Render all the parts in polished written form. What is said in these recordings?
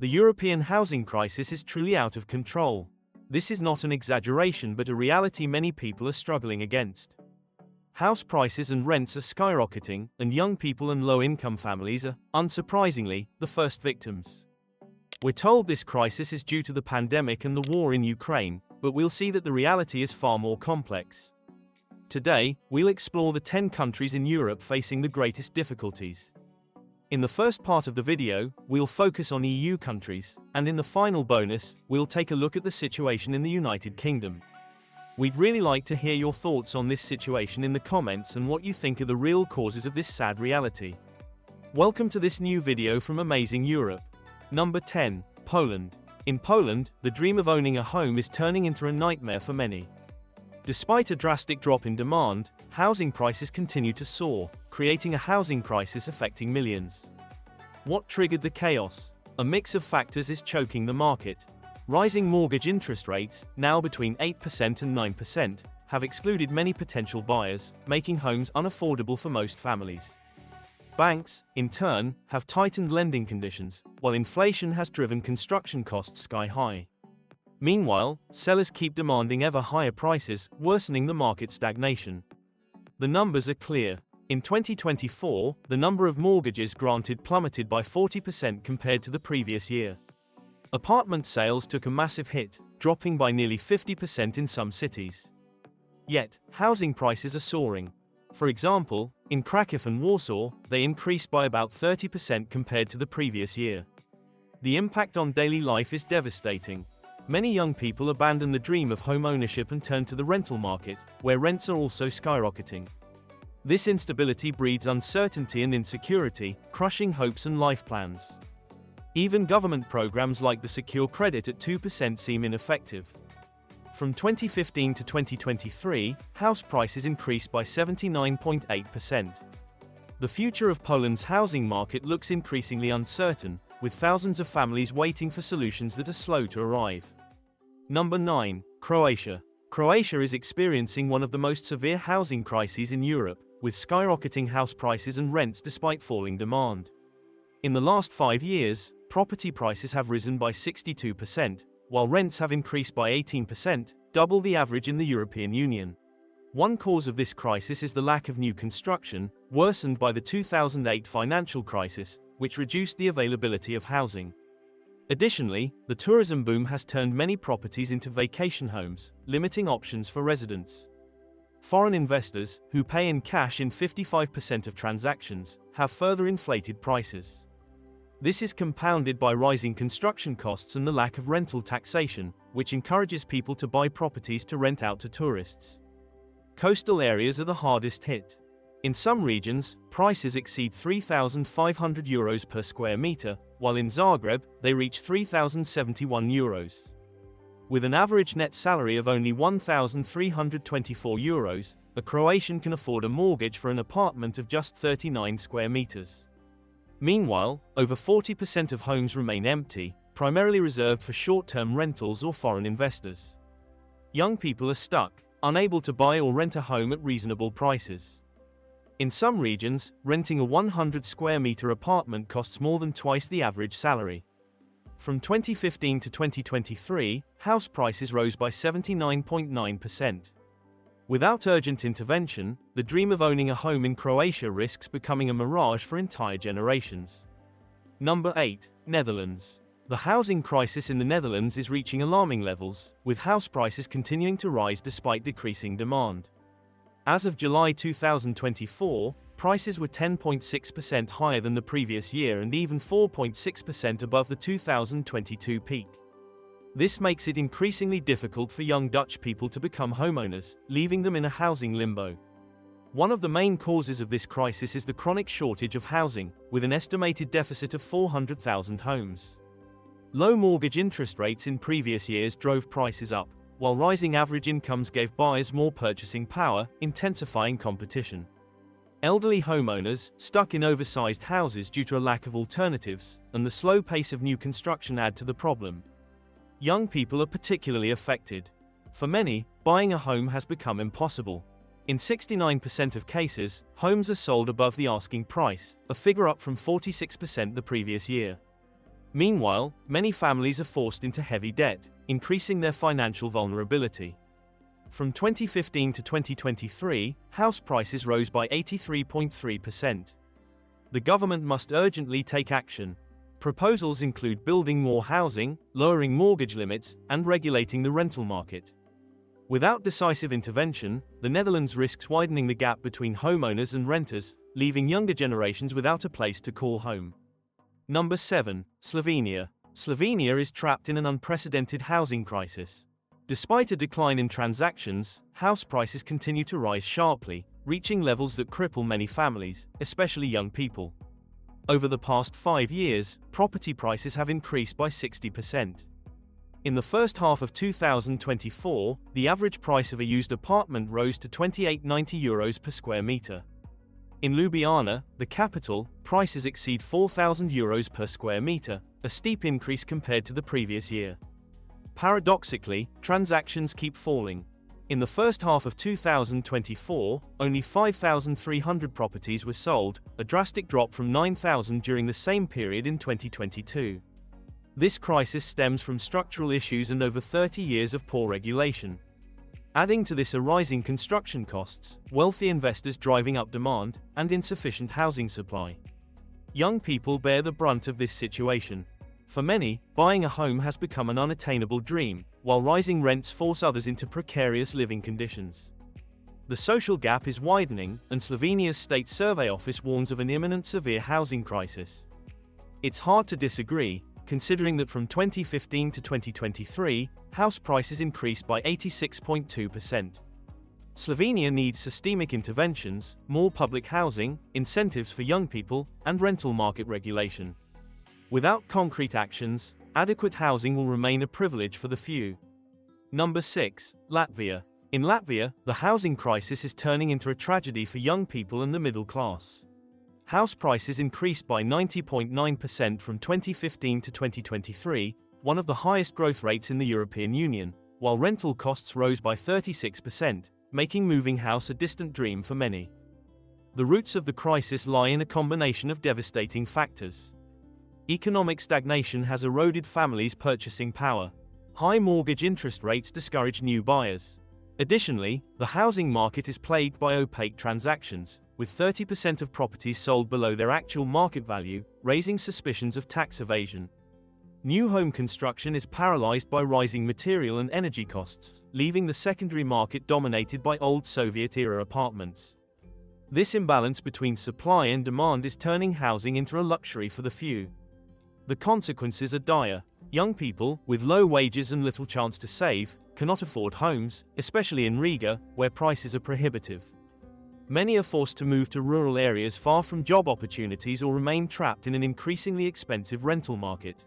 The European housing crisis is truly out of control. This is not an exaggeration but a reality many people are struggling against. House prices and rents are skyrocketing, and young people and low-income families are, unsurprisingly, the first victims. We're told this crisis is due to the pandemic and the war in Ukraine, but we'll see that the reality is far more complex. Today, we'll explore the 10 countries in Europe facing the greatest difficulties. In the first part of the video, we'll focus on EU countries, and in the final bonus, we'll take a look at the situation in the United Kingdom. We'd really like to hear your thoughts on this situation in the comments and what you think are the real causes of this sad reality. Welcome to this new video from Amazing Europe. Number 10. Poland. In Poland, the dream of owning a home is turning into a nightmare for many. Despite a drastic drop in demand, housing prices continue to soar, creating a housing crisis affecting millions. What triggered the chaos? A mix of factors is choking the market. Rising mortgage interest rates, now between 8% and 9%, have excluded many potential buyers, making homes unaffordable for most families. Banks, in turn, have tightened lending conditions, while inflation has driven construction costs sky high. Meanwhile, sellers keep demanding ever higher prices, worsening the market stagnation. The numbers are clear. In 2024, the number of mortgages granted plummeted by 40% compared to the previous year. Apartment sales took a massive hit, dropping by nearly 50% in some cities. Yet, housing prices are soaring. For example, in Kraków and Warsaw, they increased by about 30% compared to the previous year. The impact on daily life is devastating. Many young people abandon the dream of home ownership and turn to the rental market, where rents are also skyrocketing. This instability breeds uncertainty and insecurity, crushing hopes and life plans. Even government programs like the secure credit at 2% seem ineffective. From 2015 to 2023, house prices increased by 79.8%. The future of Poland's housing market looks increasingly uncertain, with thousands of families waiting for solutions that are slow to arrive. Number 9. Croatia. Croatia is experiencing one of the most severe housing crises in Europe, with skyrocketing house prices and rents despite falling demand. In the last 5 years, property prices have risen by 62%, while rents have increased by 18%, double the average in the European Union. One cause of this crisis is the lack of new construction, worsened by the 2008 financial crisis, which reduced the availability of housing. Additionally, the tourism boom has turned many properties into vacation homes, limiting options for residents. Foreign investors, who pay in cash in 55% of transactions, have further inflated prices. This is compounded by rising construction costs and the lack of rental taxation, which encourages people to buy properties to rent out to tourists. Coastal areas are the hardest hit. In some regions, prices exceed €3,500 per square meter, while in Zagreb, they reach €3,071. With an average net salary of only €1,324, a Croatian can afford a mortgage for an apartment of just 39 square meters. Meanwhile, over 40% of homes remain empty, primarily reserved for short-term rentals or foreign investors. Young people are stuck, unable to buy or rent a home at reasonable prices. In some regions, renting a 100 square meter apartment costs more than twice the average salary. From 2015 to 2023, house prices rose by 79.9%. Without urgent intervention, the dream of owning a home in Croatia risks becoming a mirage for entire generations. Number 8. Netherlands. The housing crisis in the Netherlands is reaching alarming levels, with house prices continuing to rise despite decreasing demand. As of July 2024, prices were 10.6% higher than the previous year and even 4.6% above the 2022 peak. This makes it increasingly difficult for young Dutch people to become homeowners, leaving them in a housing limbo. One of the main causes of this crisis is the chronic shortage of housing, with an estimated deficit of 400,000 homes. Low mortgage interest rates in previous years drove prices up, while rising average incomes gave buyers more purchasing power, intensifying competition. Elderly homeowners, stuck in oversized houses due to a lack of alternatives, and the slow pace of new construction add to the problem. Young people are particularly affected. For many, buying a home has become impossible. In 69% of cases, homes are sold above the asking price, a figure up from 46% the previous year. Meanwhile, many families are forced into heavy debt, increasing their financial vulnerability. From 2015 to 2023, house prices rose by 83.3%. The government must urgently take action. Proposals include building more housing, lowering mortgage limits, and regulating the rental market. Without decisive intervention, the Netherlands risks widening the gap between homeowners and renters, leaving younger generations without a place to call home. Number 7. Slovenia. Slovenia is trapped in an unprecedented housing crisis. Despite a decline in transactions, house prices continue to rise sharply, reaching levels that cripple many families, especially young people. Over the past 5 years, property prices have increased by 60%. In the first half of 2024, the average price of a used apartment rose to €28.90 per square meter. In Ljubljana, the capital, prices exceed €4,000 per square meter, a steep increase compared to the previous year. Paradoxically, transactions keep falling. In the first half of 2024, only 5,300 properties were sold, a drastic drop from 9,000 during the same period in 2022. This crisis stems from structural issues and over 30 years of poor regulation. Adding to this are rising construction costs, wealthy investors driving up demand, and insufficient housing supply. Young people bear the brunt of this situation. For many, buying a home has become an unattainable dream, while rising rents force others into precarious living conditions. The social gap is widening, and Slovenia's State Survey Office warns of an imminent severe housing crisis. It's hard to disagree, considering that from 2015 to 2023, house prices increased by 86.2%. Slovenia needs systemic interventions, more public housing, incentives for young people, and rental market regulation. Without concrete actions, adequate housing will remain a privilege for the few. Number 6. Latvia. In Latvia, the housing crisis is turning into a tragedy for young people and the middle class. House prices increased by 90.9% from 2015 to 2023, one of the highest growth rates in the European Union, while rental costs rose by 36%, making moving house a distant dream for many. The roots of the crisis lie in a combination of devastating factors. Economic stagnation has eroded families' purchasing power. High mortgage interest rates discourage new buyers. Additionally, the housing market is plagued by opaque transactions, with 30% of properties sold below their actual market value, raising suspicions of tax evasion. New home construction is paralyzed by rising material and energy costs, leaving the secondary market dominated by old Soviet-era apartments. This imbalance between supply and demand is turning housing into a luxury for the few. The consequences are dire. Young people, with low wages and little chance to save, cannot afford homes, especially in Riga, where prices are prohibitive. Many are forced to move to rural areas far from job opportunities or remain trapped in an increasingly expensive rental market.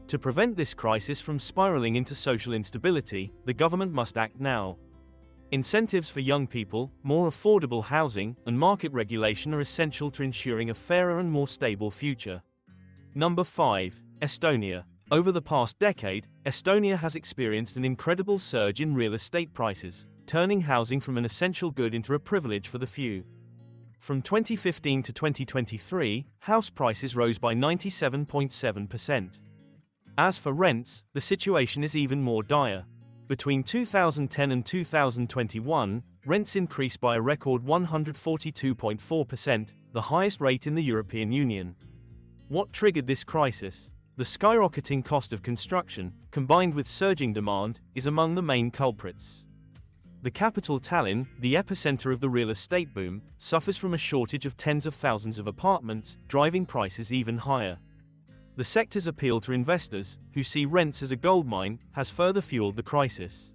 To prevent this crisis from spiraling into social instability, the government must act now. Incentives for young people, more affordable housing, and market regulation are essential to ensuring a fairer and more stable future. Number 5. Estonia. Over the past decade, Estonia has experienced an incredible surge in real estate prices, turning housing from an essential good into a privilege for the few. From 2015 to 2023, house prices rose by 97.7%. As for rents, the situation is even more dire. Between 2010 and 2021, rents increased by a record 142.4%, the highest rate in the European Union. What triggered this crisis? The skyrocketing cost of construction, combined with surging demand, is among the main culprits. The capital Tallinn, the epicenter of the real estate boom, suffers from a shortage of tens of thousands of apartments, driving prices even higher. The sector's appeal to investors, who see rents as a goldmine, has further fueled the crisis.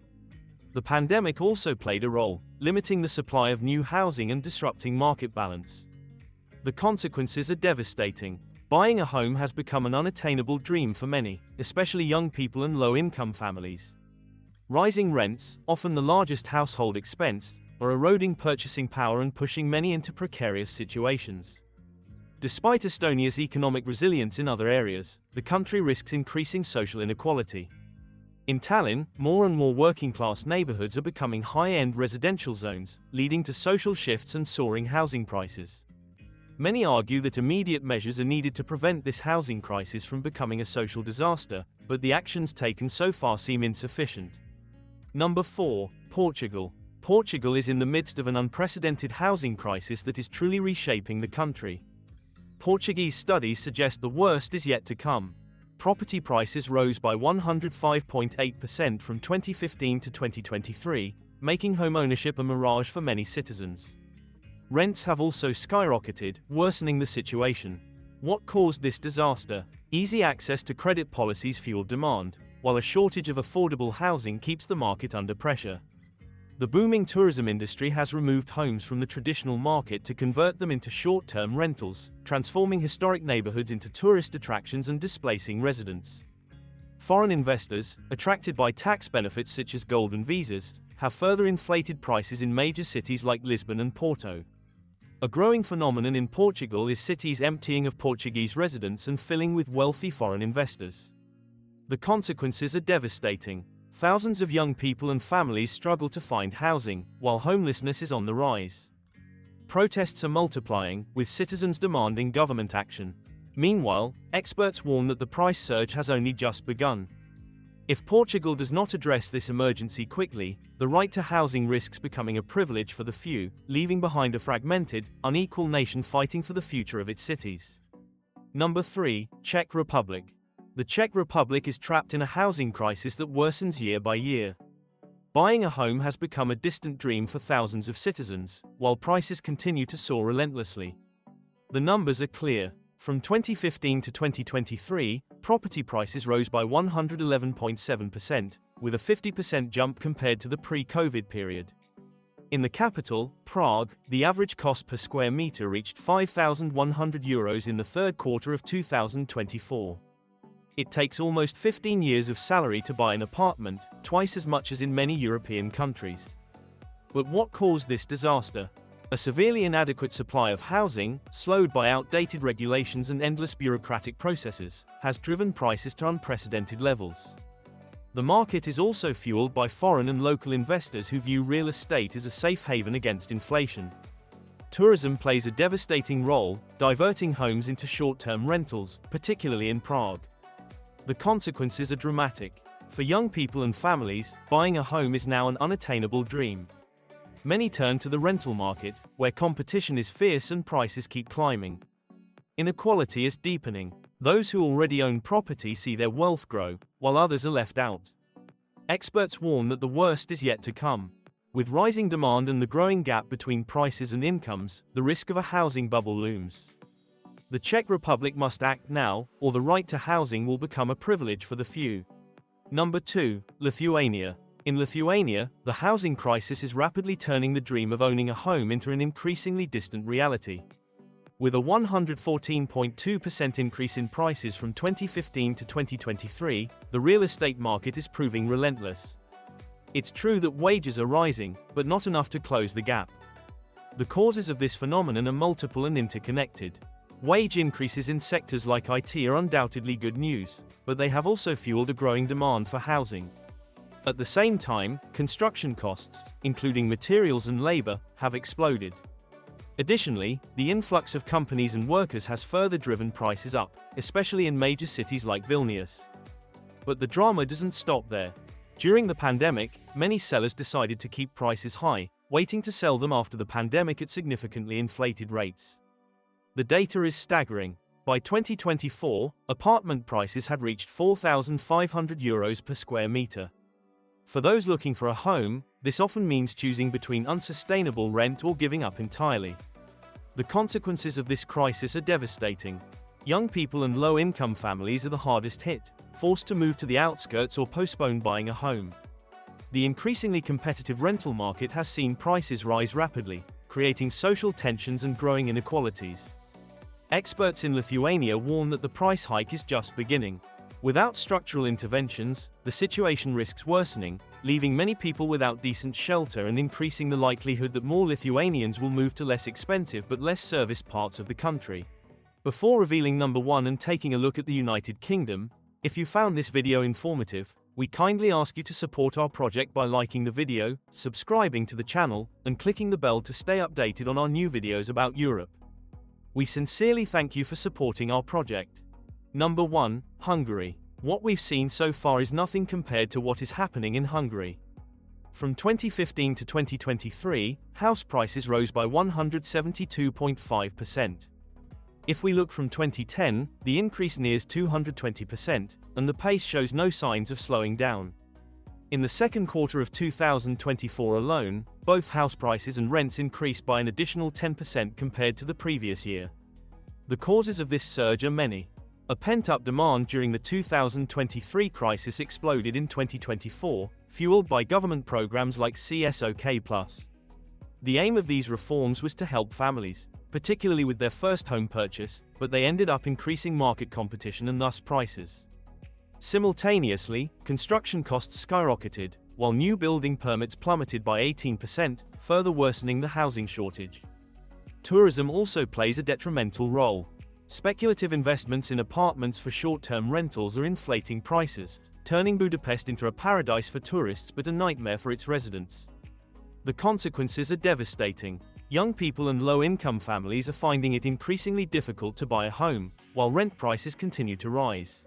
The pandemic also played a role, limiting the supply of new housing and disrupting market balance. The consequences are devastating. Buying a home has become an unattainable dream for many, especially young people and low-income families. Rising rents, often the largest household expense, are eroding purchasing power and pushing many into precarious situations. Despite Estonia's economic resilience in other areas, the country risks increasing social inequality. In Tallinn, more and more working-class neighborhoods are becoming high-end residential zones, leading to social shifts and soaring housing prices. Many argue that immediate measures are needed to prevent this housing crisis from becoming a social disaster, but the actions taken so far seem insufficient. Number 4. Portugal. Portugal is in the midst of an unprecedented housing crisis that is truly reshaping the country. Portuguese studies suggest the worst is yet to come. Property prices rose by 105.8% from 2015 to 2023, making homeownership a mirage for many citizens. Rents have also skyrocketed, worsening the situation. What caused this disaster? Easy access to credit policies fueled demand, while a shortage of affordable housing keeps the market under pressure. The booming tourism industry has removed homes from the traditional market to convert them into short-term rentals, transforming historic neighborhoods into tourist attractions and displacing residents. Foreign investors, attracted by tax benefits such as golden visas, have further inflated prices in major cities like Lisbon and Porto. A growing phenomenon in Portugal is cities emptying of Portuguese residents and filling with wealthy foreign investors. The consequences are devastating. Thousands of young people and families struggle to find housing, while homelessness is on the rise. Protests are multiplying, with citizens demanding government action. Meanwhile, experts warn that the price surge has only just begun. If Portugal does not address this emergency quickly, the right to housing risks becoming a privilege for the few, leaving behind a fragmented, unequal nation fighting for the future of its cities. Number 3. Czech Republic. The Czech Republic is trapped in a housing crisis that worsens year by year. Buying a home has become a distant dream for thousands of citizens, while prices continue to soar relentlessly. The numbers are clear. From 2015 to 2023, property prices rose by 111.7%, with a 50% jump compared to the pre-COVID period. In the capital, Prague, the average cost per square meter reached €5,100 in the third quarter of 2024. It takes almost 15 years of salary to buy an apartment, twice as much as in many European countries. But what caused this disaster? A severely inadequate supply of housing, slowed by outdated regulations and endless bureaucratic processes, has driven prices to unprecedented levels. The market is also fueled by foreign and local investors who view real estate as a safe haven against inflation. Tourism plays a devastating role, diverting homes into short-term rentals, particularly in Prague. The consequences are dramatic. For young people and families, buying a home is now an unattainable dream. Many turn to the rental market, where competition is fierce and prices keep climbing. Inequality is deepening. Those who already own property see their wealth grow, while others are left out. Experts warn that the worst is yet to come. With rising demand and the growing gap between prices and incomes, the risk of a housing bubble looms. The Czech Republic must act now, or the right to housing will become a privilege for the few. Number 2. Lithuania. In Lithuania, the housing crisis is rapidly turning the dream of owning a home into an increasingly distant reality. With a 114.2% increase in prices from 2015 to 2023, the real estate market is proving relentless. It's true that wages are rising, but not enough to close the gap. The causes of this phenomenon are multiple and interconnected. Wage increases in sectors like IT are undoubtedly good news, but they have also fueled a growing demand for housing. At the same time, construction costs, including materials and labor, have exploded. Additionally, the influx of companies and workers has further driven prices up, especially in major cities like Vilnius. But the drama doesn't stop there. During the pandemic, many sellers decided to keep prices high, waiting to sell them after the pandemic at significantly inflated rates. The data is staggering. By 2024, apartment prices had reached €4,500 per square meter. For those looking for a home, this often means choosing between unsustainable rent or giving up entirely. The consequences of this crisis are devastating. Young people and low-income families are the hardest hit, forced to move to the outskirts or postpone buying a home. The increasingly competitive rental market has seen prices rise rapidly, creating social tensions and growing inequalities. Experts in Lithuania warn that the price hike is just beginning. Without structural interventions, the situation risks worsening, leaving many people without decent shelter and increasing the likelihood that more Lithuanians will move to less expensive but less serviced parts of the country. Before revealing number 1 and taking a look at the United Kingdom, if you found this video informative, we kindly ask you to support our project by liking the video, subscribing to the channel, and clicking the bell to stay updated on our new videos about Europe. We sincerely thank you for supporting our project. Number 1. Hungary. What we've seen so far is nothing compared to what is happening in Hungary. From 2015 to 2023, house prices rose by 172.5%. If we look from 2010, the increase nears 220%, and the pace shows no signs of slowing down. In the second quarter of 2024 alone, both house prices and rents increased by an additional 10% compared to the previous year. The causes of this surge are many. A pent-up demand during the 2023 crisis exploded in 2024, fueled by government programs like CSOK+. The aim of these reforms was to help families, particularly with their first home purchase, but they ended up increasing market competition and thus prices. Simultaneously, construction costs skyrocketed, while new building permits plummeted by 18%, further worsening the housing shortage. Tourism also plays a detrimental role. Speculative investments in apartments for short-term rentals are inflating prices, turning Budapest into a paradise for tourists but a nightmare for its residents. The consequences are devastating. Young people and low-income families are finding it increasingly difficult to buy a home, while rent prices continue to rise.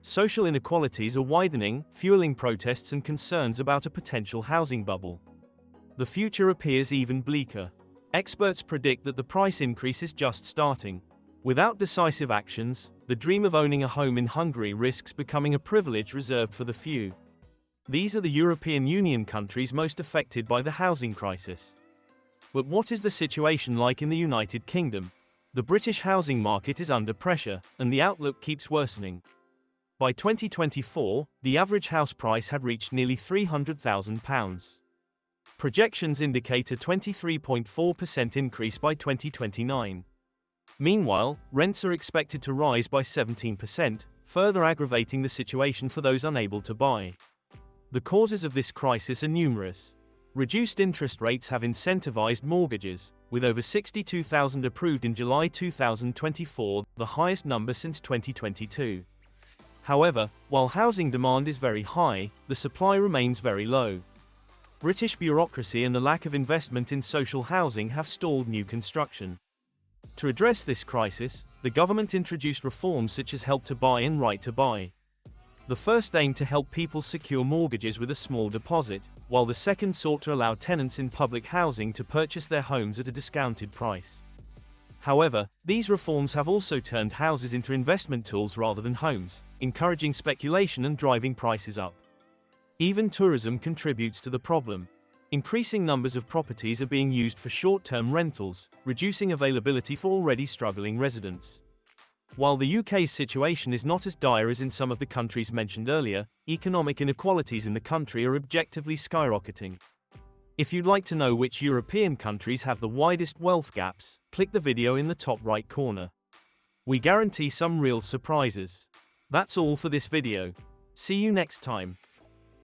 Social inequalities are widening, fueling protests and concerns about a potential housing bubble. The future appears even bleaker. Experts predict that the price increase is just starting. Without decisive actions, the dream of owning a home in Hungary risks becoming a privilege reserved for the few. These are the European Union countries most affected by the housing crisis. But what is the situation like in the United Kingdom? The British housing market is under pressure, and the outlook keeps worsening. By 2024, the average house price had reached nearly £300,000. Projections indicate a 23.4% increase by 2029. Meanwhile, rents are expected to rise by 17%, further aggravating the situation for those unable to buy. The causes of this crisis are numerous. Reduced interest rates have incentivized mortgages, with over 62,000 approved in July 2024, the highest number since 2022. However, while housing demand is very high, the supply remains very low. British bureaucracy and the lack of investment in social housing have stalled new construction. To address this crisis, the government introduced reforms such as Help to Buy and Right to Buy. The first aimed to help people secure mortgages with a small deposit, while the second sought to allow tenants in public housing to purchase their homes at a discounted price. However, these reforms have also turned houses into investment tools rather than homes, encouraging speculation and driving prices up. Even tourism contributes to the problem. Increasing numbers of properties are being used for short-term rentals, reducing availability for already struggling residents. While the UK's situation is not as dire as in some of the countries mentioned earlier, economic inequalities in the country are objectively skyrocketing. If you'd like to know which European countries have the widest wealth gaps, click the video in the top right corner. We guarantee some real surprises. That's all for this video. See you next time.